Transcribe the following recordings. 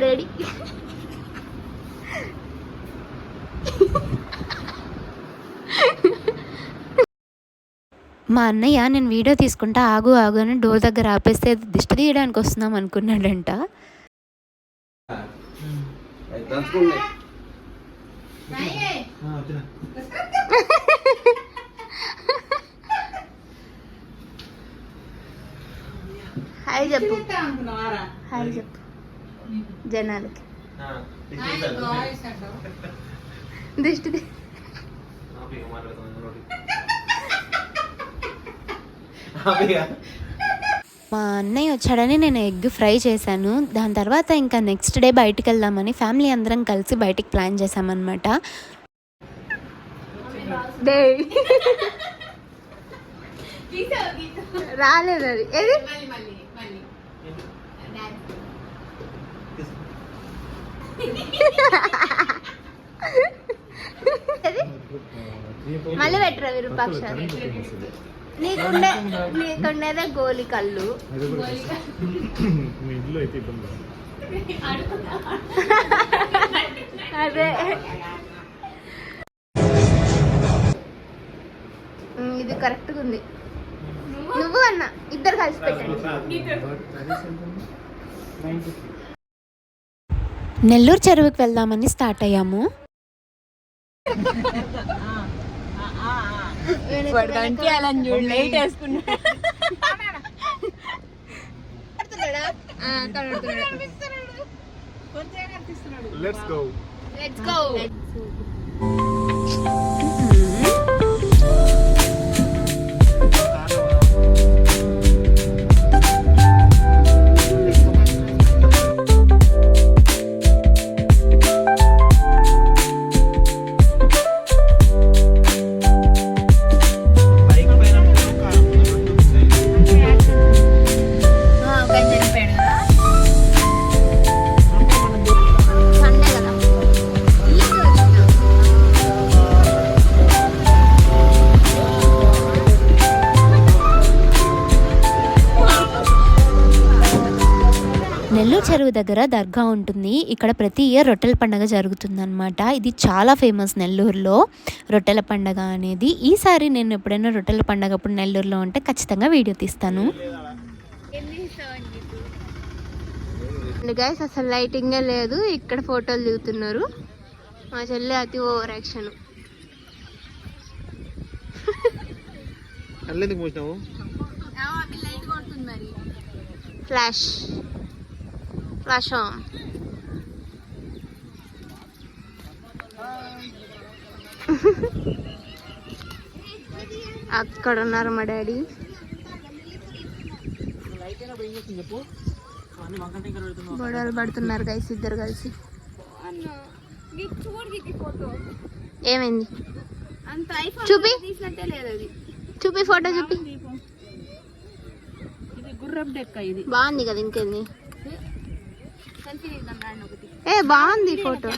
Daddy. మా అన్నయ్య నేను వీడియో తీసుకుంటా ఆగు ఆగు అని డోర్ దగ్గర ఆపేస్తే దిష్టి తీయడానికి వస్తున్నాం అనుకున్నాడంట. హాయ్ చెప్పు, హాయ్ చెప్పు జనాలకి. దిష్టి మా అన్నయ్య వచ్చాడని నేను ఎగ్ ఫ్రై చేశాను. దాని తర్వాత ఇంకా నెక్స్ట్ డే బయటికి వెళ్దామని ఫ్యామిలీ అందరం కలిసి బయటికి ప్లాన్ చేసామన్నమాట. రాలేదు అది ఏది మళ్ళీ పెట్టరా విరూపాక్ష. నీకుండేదే గోలి కళ్ళు. అదే ఇది కరెక్ట్గా ఉంది. నువ్వు అన్న ఇద్దరు కలిసి పెట్టండి. నెల్లూరు చెరువుకి వెళ్దామని స్టార్ట్ అయ్యాము. Let's go. Let's go. Nellore చెరువు దగ్గర దర్గా ఉంటుంది. ఇక్కడ ప్రతి ఇయర్ రొట్టెల పండుగ జరుగుతుందన్నమాట. ఇది చాలా ఫేమస్ నెల్లూరులో రొట్టెల పండుగ అనేది. ఈసారి నేను ఎప్పుడైనా రొట్టెల పండుగ అప్పుడు నెల్లూరులో ఉంటే ఖచ్చితంగా వీడియో తీస్తాను. గైస్ అసలు లైటింగే లేదు. ఇక్కడ ఫోటోలు దిగుతున్నారు. మా చెల్లి అతి over action. Flash flash on. అక్కడ ఉన్నారు మా డాడీ. గొడవలు పడుతున్నారు గైస్ ఇద్దరు కలిసి. ఏమైంది చూపి, చూపి ఫోటో చూపి. బాగుంది కదా, ఇంకేంది. ఏ బాగుంది ఫోటో.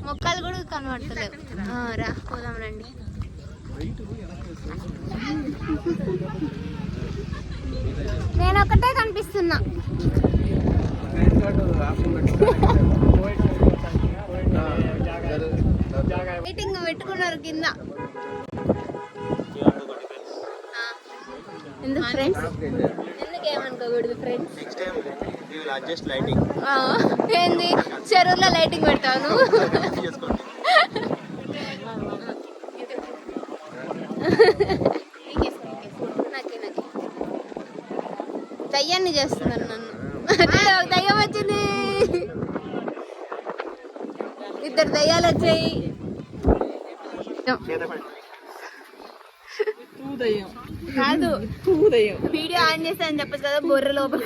మొక్కలు కూడా కనబడతలేవు. రా పోదాం రండి. నేను ఒకటే కనిపిస్తున్నా. లైటింగ్ పెట్టుకున్నారు కింద. ఎందుకు ఫ్రెండ్స్, ఎందుకు ఏమనుకోకూడదు ఫ్రెండ్స్. ఏంది చెరువులో లైటింగ్ పెడతాను. దయ్యాన్ని చేస్తున్నారు నన్ను. దయ్యం వచ్చింది, ఇద్దరు దయ్యాలు వచ్చాయి. కాదు వీడియో ఆన్ చేస్తా అని చెప్పచ్చు కదా. బొర్ర లోపల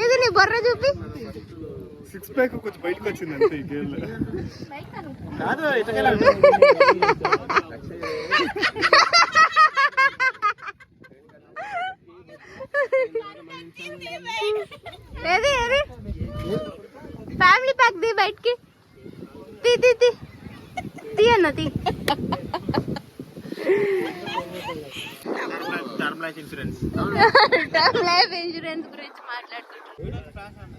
ఏది నీ బొర్ర చూపి. సిక్స్ ప్యాక్ కొంచెం బయటకు వచ్చింది అంతే. ఏది ఏది ఫ్యామిలీ ప్యాక్ ది బయటికి తీ తీ తీ తీ అన్న తీ. టర్మ్ లైఫ్ ఇన్సూరెన్స్ గురించి మాట్లాడుకుంటున్నాం.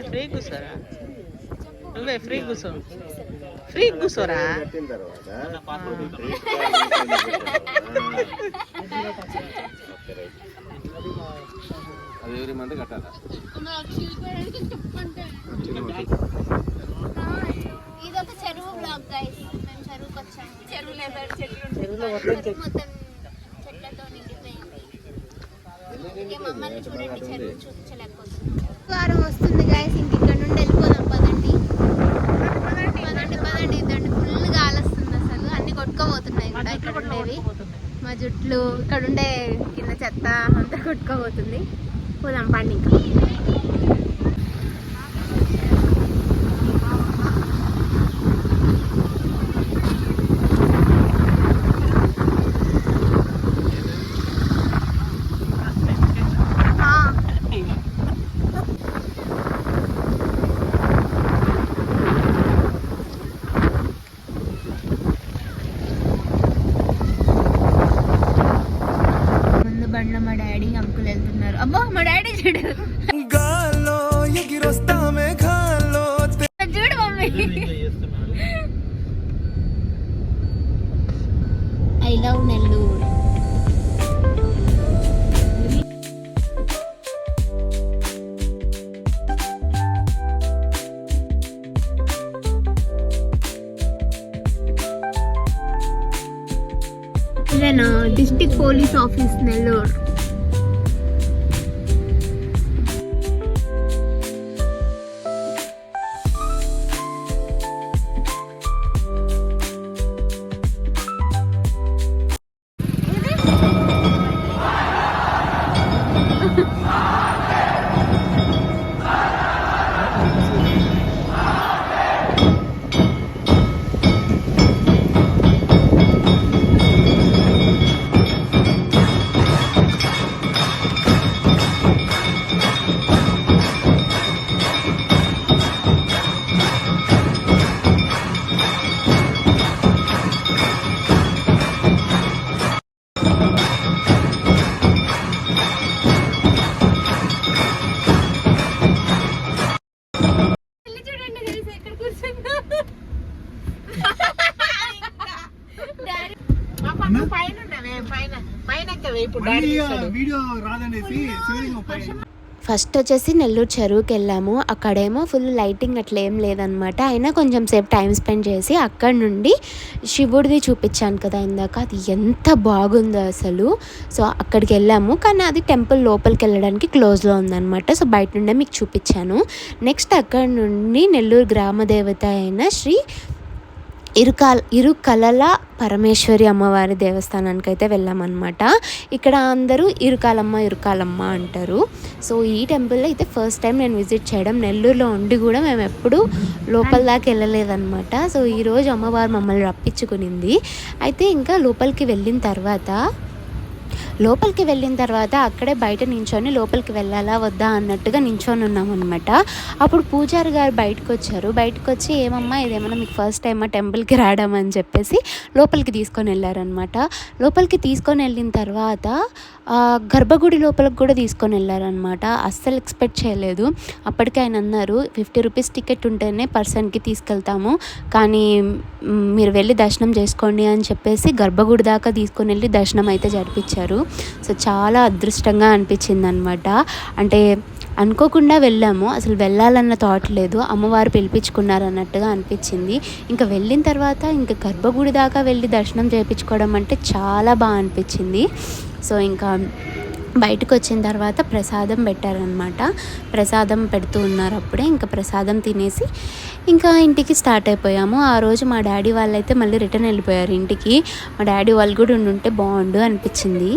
ఫ్రీ కూర్చోరా నువ్వే ఫ్రీ కూర్చో ఫ్రీ కూర్చోరా అది ఎవరి మంది కట్టాలా ఇదొక చెరువు బ్లాగ్ గైస్. మేము చెరువుకి వచ్చాము. చెరువులో మొత్తం మొత్తం చెట్లతో నిండిపోయింది. ఇక మమ్మల్ని చూడండి, చెరువు చూపించలేకపోతుంది. వారం వస్తుంది గైస్. ఇంక ఇక్కడ నుండి వెళ్ళిపోదాం. పదండి పదండి పదండి. ఇదండి ఫుల్ గాలి వస్తుంది అసలు. అన్ని కొట్టుకోబోతున్నాయి కూడా ఇక్కడ ఉండేవి. మా జుట్లు ఇక్కడ ఉండే కింద చెత్త అంతా కొట్టుకోబోతుంది. పోదాం పండి ఇంకా. బండ్లో మా డాడీ అంకుల్ వెళ్తున్నారు. అబ్బో మా డాడీ చూడు చూడు మమ్మీ. I love Nellore. ఇదేనా district police office Nellore. Video రాదనేసి ఫస్ట్ వచ్చేసి నెల్లూరు చెరువుకి వెళ్ళాము. అక్కడేమో ఫుల్ లైటింగ్ అట్లా ఏం లేదనమాట. అయినా కొంచెం సేపు టైం స్పెండ్ చేసి అక్కడ నుండి శివుడిది చూపించాను కదా ఇందాక, అది ఎంత బాగుందో అసలు. సో అక్కడికి వెళ్ళాము, కానీ అది టెంపుల్ లోపలికి వెళ్ళడానికి క్లోజ్లో ఉందన్నమాట. సో బయట నుండే మీకు చూపించాను. నెక్స్ట్ అక్కడ నుండి నెల్లూరు గ్రామ దేవత అయిన శ్రీ ఇరుకలల పరమేశ్వరి అమ్మవారి దేవస్థానానికి అయితే వెళ్ళామన్నమాట. ఇక్కడ అందరూ ఇరుకాలమ్మ అంటారు. సో ఈ టెంపుల్లో అయితే ఫస్ట్ టైం నేను విజిట్ చేయడం. నెల్లూరులో ఉండి కూడా మేము ఎప్పుడూ లోపల దాకా వెళ్ళలేదన్నమాట. సో ఈరోజు అమ్మవారు మమ్మల్ని రప్పించుకునింది. అయితే ఇంకా లోపలికి వెళ్ళిన తర్వాత అక్కడే బయట నించొని లోపలికి వెళ్ళాలా వద్దా అన్నట్టుగా నించొని ఉన్నాం అనమాట. అప్పుడు పూజారి గారు బయటకు వచ్చి ఏమమ్మా ఇదేమన్నా మీకు ఫస్ట్ టైం టెంపుల్కి రావడం అని చెప్పేసి లోపలికి తీసుకొని వెళ్ళారనమాట. లోపలికి తీసుకొని వెళ్ళిన తర్వాత గర్భగుడి లోపలికి కూడా తీసుకొని వెళ్ళారనమాట. అస్సలు ఎక్స్పెక్ట్ చేయలేదు. అప్పటికే ఆయన అన్నారు 50 రూపీస్ టికెట్ ఉంటేనే పర్సన్కి తీసుకెళ్తాము, కానీ మీరు వెళ్ళి దర్శనం చేసుకోండి అని చెప్పేసి గర్భగుడి దాకా తీసుకొని వెళ్ళి దర్శనం అయితే జరిపించారు. సో చాలా అదృష్టంగా అనిపించింది అనమాట. అంటే అనుకోకుండా వెళ్ళాము, అసలు వెళ్ళాలన్న థాట్ లేదు, అమ్మవారు పిలిపించుకున్నారు అన్నట్టుగా అనిపించింది. ఇంకా వెళ్ళిన తర్వాత ఇంకా గర్భగుడి దాకా వెళ్ళి దర్శనం చేయించుకోవడం అంటే చాలా బాగా అనిపించింది. సో ఇంకా బయటకు వచ్చిన తర్వాత ప్రసాదం పెట్టారనమాట. ప్రసాదం పెడుతూ ఉన్నారు అప్పుడే. ఇంకా ప్రసాదం తినేసి ఇంకా ఇంటికి స్టార్ట్ అయిపోయాము. ఆ రోజు మా డాడీ వాళ్ళైతే మళ్ళీ రిటర్న్ వెళ్ళిపోయారు ఇంటికి. మా డాడీ వాళ్ళు కూడా ఉండుంటే బాగుండు అనిపించింది.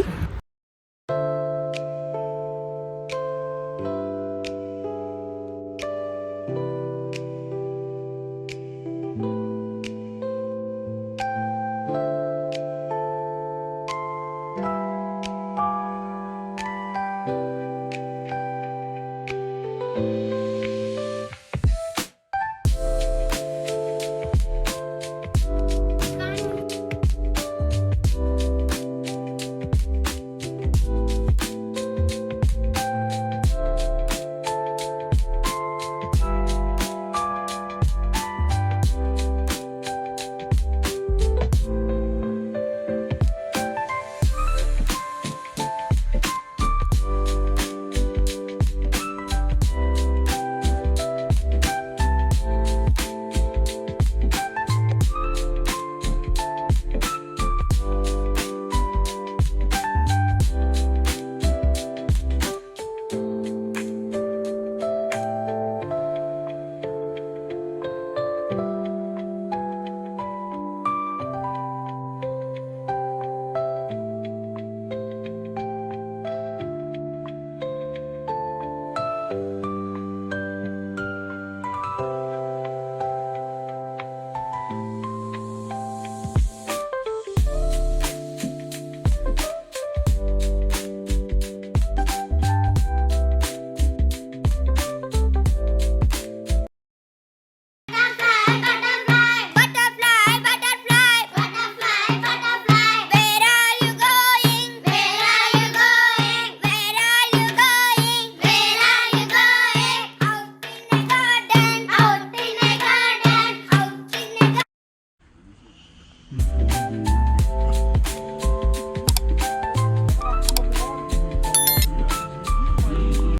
Hmm.